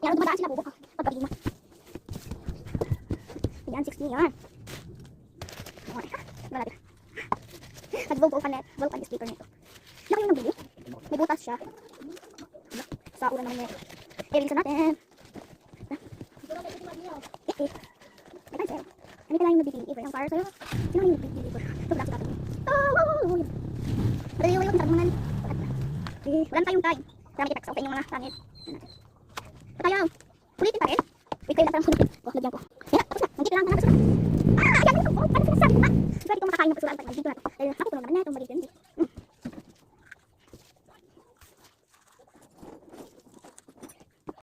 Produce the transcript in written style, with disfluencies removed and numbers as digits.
Yan, dumadaan sila bubo. Pagkabima. Yan, 60 yan. Okay. Malapit. Nag-vulcan speaker nito. Laki yung nabili. May butas siya. Sa ulan naman nito. I-release natin. May tayo sa'yo. Ano ka lang yung nag-deliver ng fire sa'yo? Sino yung nag-deliver? Ito wala sa tabi. Madali yung tarungan. Wala tayong time. Kaya may i-text. Okay yung mga langit. Tayo. Ulitin pa rin. Wait kayo lang parang ulitin.